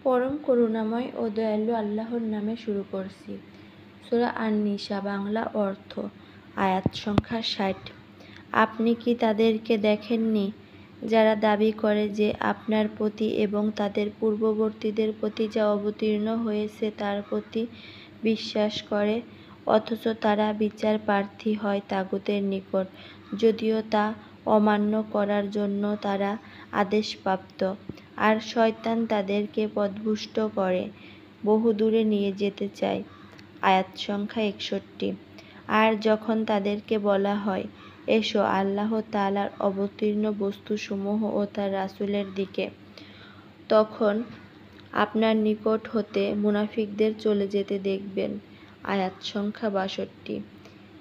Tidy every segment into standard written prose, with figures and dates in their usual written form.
পরম করুণাময় ও দয়ালু আল্লাহর নামে শুরু করছি। সূরা আন-নিসা, বাংলা অর্থ। আয়াত সংখ্যা ৬০। আপনি কি তাদেরকে দেখেননি যারা দাবি করে যে আপনার প্রতি এবং তাদের পূর্ববর্তীদের প্রতি যা অবতীর্ণ হয়েছে তার প্রতি বিশ্বাস করে, অথচ তারা বিচার প্রার্থী হয় তাগুতের নিকট, যদিও তা অমান্য করার জন্য তারা আদেশপ্রাপ্ত, আর শয়তান তাদেরকে পথভ্রষ্ট করে বহু দূরে নিয়ে যেতে চায়। আয়াত সংখ্যা ৬১। আর যখন তাদেরকে বলা হয়, এসো আল্লাহ তাআলার অবতীর্ণ বস্তুসমূহ ও তার রাসূলের দিকে, তখন আপনার নিকট হতে মুনাফিকদের চলে যেতে দেখবেন। আয়াত সংখ্যা ৬২।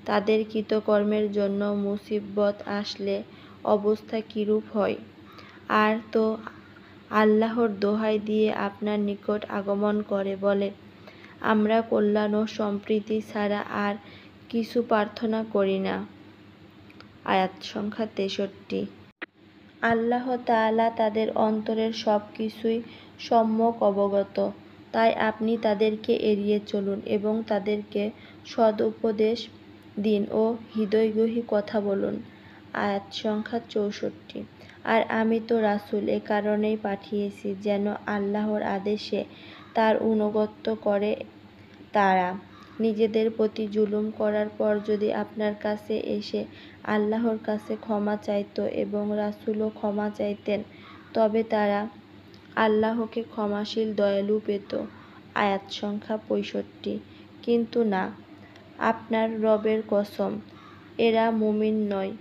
তাদের কৃতকর্মের জন্য মুসিবত আসলে অবস্থা কিরূপ হয়। আর তো আল্লাহর দোহাই দিয়ে আপনার নিকট আগমন করে বলে, আমরা কল্যাণ ও সম্প্রীতি ছাড়া আর কিছু প্রার্থনা করি না। আয়াত সংখ্যা ৬৩। আল্লাহ তাআলা তাদের অন্তরের সব কিছুই সম্যক অবগত, তাই আপনি তাদেরকে এড়িয়ে চলুন এবং তাদেরকে সদুপদেশ দিন ও হৃদয়গ্রাহী কথা বলুন। আয়াত সংখ্যা ৬৪। আর আমি তো রাসূল এ কারণেই পাঠিয়েছি যেন আল্লাহর আদেশে তার আনুগত্য করে। তারা নিজেদের প্রতি জুলুম করার পর যদি আপনার কাছে এসে আল্লাহর কাছে ক্ষমা চাইত এবং রাসূলও ক্ষমা চাইতেন, তবে তারা আল্লাহকে ক্ষমাশীল দয়ালু পেত। আয়াত সংখ্যা ৬৫। কিন্তু না, আপনার রবের কসম, এরা মুমিন নয়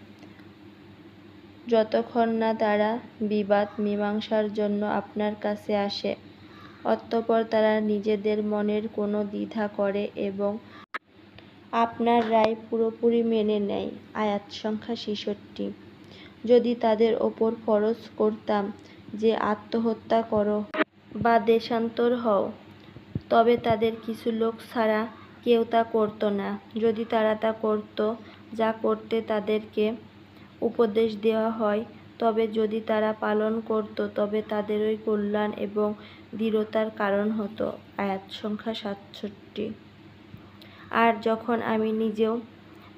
যতক্ষণ না তারা বিবাদ মীমাংসার জন্য আপনার কাছে আসে, অতঃপর তারা নিজেদের মনের কোনো দ্বিধা করে এবং আপনার রায় পুরোপুরি মেনে নেয়। আয়াত সংখ্যা ৬৬। যদি তাদের ওপর ফরজ করতাম যে আত্মহত্যা করো বা দেশান্তর হও, তবে তাদের কিছু লোক ছাড়া কেউ তা করত না। যদি তারা তা করত যা করতে তাদেরকে উপদেশ দেওয়া হয়, তবে যদি তারা পালন করত তবে তাদেরই কল্যাণ এবং দৃঢ়তার কারণ হতো। আয়াত সংখ্যা ৬৭। আর যখন আমি নিজেও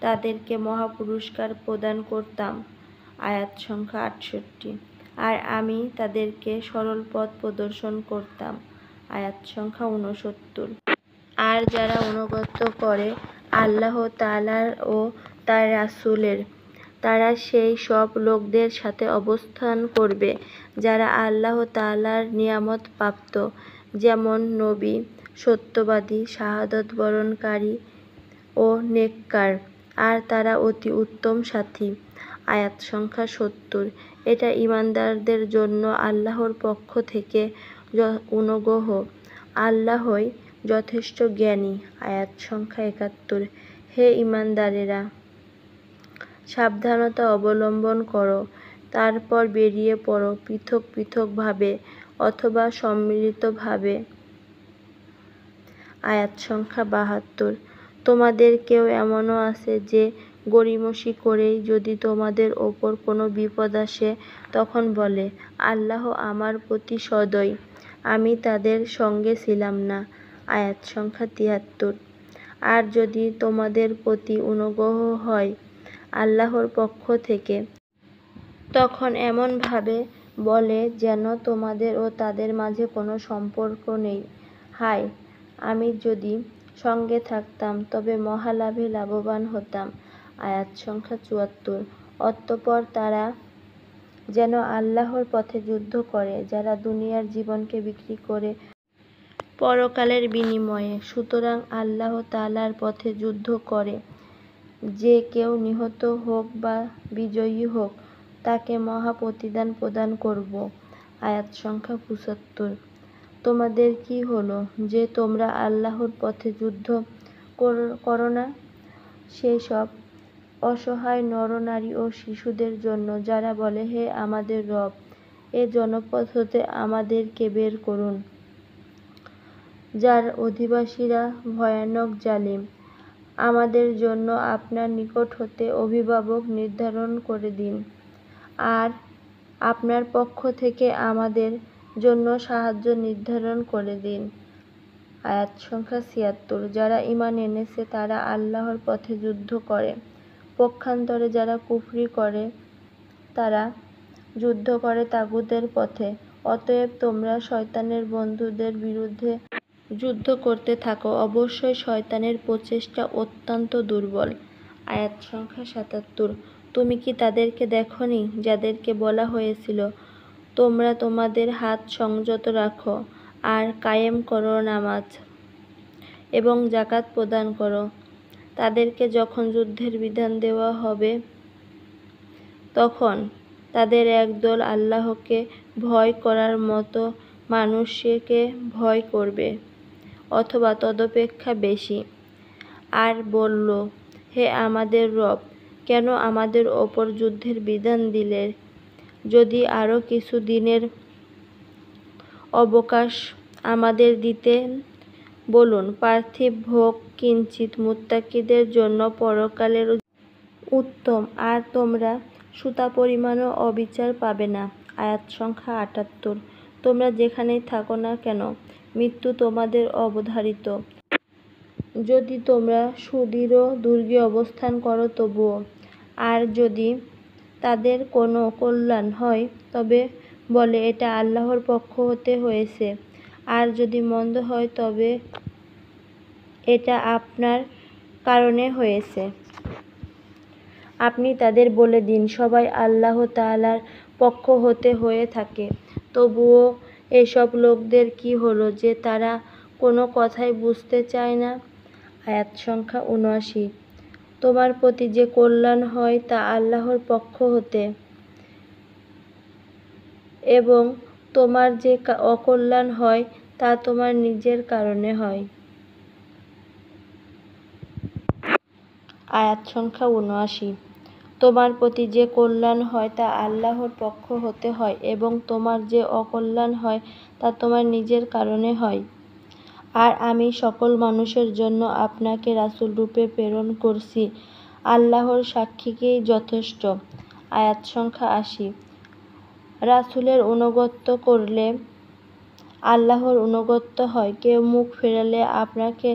তাদেরকে মহাপুরস্কার প্রদান করতাম। আয়াত সংখ্যা ৬৮। আর আমি তাদেরকে সরল পথ প্রদর্শন করতাম। আয়াত সংখ্যা ৬৯। আর যারা আনুগত্য করে আল্লাহ তাআলার ও তার রাসূলের, তারা সেই সব লোকদের সাথে অবস্থান করবে যারা আল্লাহ তাআলার নিয়ামত প্রাপ্ত, যেমন নবী, সত্যবাদী, শাহাদাত বরণকারী ও নেককার, আর তারা অতি উত্তম সাথী। আয়াত সংখ্যা ৭০। এটা ঈমানদারদের জন্য আল্লাহর পক্ষ থেকে অনুগ্রহ, আল্লাহই যথেষ্ট জ্ঞানী। আয়াত সংখ্যা ৭১। হে ঈমানদারেরা, সাবধানতা অবলম্বন করো, তারপর বেরিয়ে পড়ো পৃথক পৃথক ভাবে অথবা সম্মিলিতভাবে। আয়াত সংখ্যা ৭২। তোমাদের কেউ এমনও আছে যে গড়িমসি করেই যদি তোমাদের ওপর কোনো বিপদ আসে তখন বলে, আল্লাহ আমার প্রতি সদয়, আমি তাদের সঙ্গে ছিলাম না। আয়াত সংখ্যা ৭৩। আর যদি তোমাদের প্রতি অনুগ্রহ হয় আল্লাহর পক্ষ থেকে, তখন এমনভাবে বলে যেন তোমাদের ও তাদের মাঝে কোনো সম্পর্ক নেই। হায়, আমি যদি সঙ্গে থাকতাম তবে মহালাভে লাভবান হতাম। আয়াত সংখ্যা ৭৪। অতঃপর তারা যেন আল্লাহর পথে যুদ্ধ করে যারা দুনিয়ার জীবনকে বিক্রি করে পরকালের বিনিময়ে। সুতরাং আল্লাহ তাআলার পথে যুদ্ধ করে যে কেউ নিহত হোক বা বিজয়ী হোক, তাকে মহা প্রতিদান প্রদান করব। আয়াত সংখ্যা ৭৫। তোমাদের কি হলো যে তোমরা আল্লাহর পথে যুদ্ধ করো না সেই সব অসহায় নর-নারী ও শিশুদের জন্য যারা বলে, হে আমাদের রব, এ জনপদ হতে আমাদেরকে বের করুন, যার অধিবাসীরা ভয়ানক জালিম। আমাদের জন্য আপনার নিকট হতে অভিভাবক নির্ধারণ করে দিন, আর আপনার পক্ষ থেকে আমাদের জন্য সাহায্য নির্ধারণ করে দিন। আয়াত সংখ্যা ৭৬। যারা ঈমান এনেছে তারা আল্লাহর পথে যুদ্ধ করে, পক্ষান্তরে যারা কুফরি করে তারা যুদ্ধ করে তাগুতের পথে। অতএব তোমরা শয়তানের বন্ধুদের বিরুদ্ধে যুদ্ধ করতে থাকো, অবশ্যই শয়তানের প্রচেষ্টা অত্যন্ত দুর্বল। আয়াত সংখ্যা ৭৭। তুমি কি তাদেরকে দেখনি যাদেরকে বলা হয়েছিল, তোমরা তোমাদের হাত সংযত রাখো আর কায়েম করো নামাজ এবং যাকাত প্রদান করো। তাদেরকে যখন যুদ্ধের বিধান দেওয়া হবে তখন তাদের একদল আল্লাহকে ভয় করার মতো মানুষকে ভয় করবে অথবা তদপেক্ষা বেশি, আর বলল, হে আমাদের রব, কেন আমাদের ওপর যুদ্ধের বিধান দিলে? যদি আরও কিছু দিনের অবকাশ আমাদের দিতেন। বলুন, পার্থিব ভোগ কিঞ্চিৎ মুত্তাকীদের জন্য পরকালের উত্তম, আর তোমরা সুতা পরিমাণও অবিচার পাবে না। আয়াত সংখ্যা ৭৮। তোমরা যেখানেই থাকো না কেন, মৃত্যু তোমাদের অবধারিত। যদি তোমরা সুদৃঢ় দুর্গে অবস্থান করো তবুও। আর যদি তাদের কোনো কল্যাণ হয় তবে বলে, এটা আল্লাহর পক্ষ হতে হয়েছে, আর যদি মন্দ হয় তবে এটা আপনার কারণে হয়েছে। আপনি তাদের বলে দিন, সবাই আল্লাহ তাআলার পক্ষ হতে হয়ে থাকে। তবুও এসব লোকদের কি হলো যে তারা কোনো কথাই বুঝতে চায় না? আয়াত সংখ্যা ৭৯। তোমার প্রতি যে কল্যাণ হয় তা আল্লাহর পক্ষ হতে, এবং তোমার যে অকল্যাণ হয় তা তোমার নিজের কারণে হয়। আয়াত সংখ্যা ৭৯। তোমার প্রতি যে কল্যাণ হয় তা আল্লাহর পক্ষ হতে হয়, এবং তোমার যে অকল্যাণ হয় তা তোমার নিজের কারণে হয়। আর আমি সকল মানুষের জন্য আপনাকে রাসূল রূপে প্রেরণ করছি, আল্লাহর সাক্ষীকেই যথেষ্ট। আয়াত সংখ্যা ৮০। রাসূলের আনুগত্য করলে আল্লাহর আনুগত্য হয়, কেউ মুখ ফেরালে আপনাকে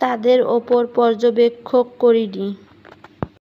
তাদের ওপর পর্যবেক্ষক করিনি।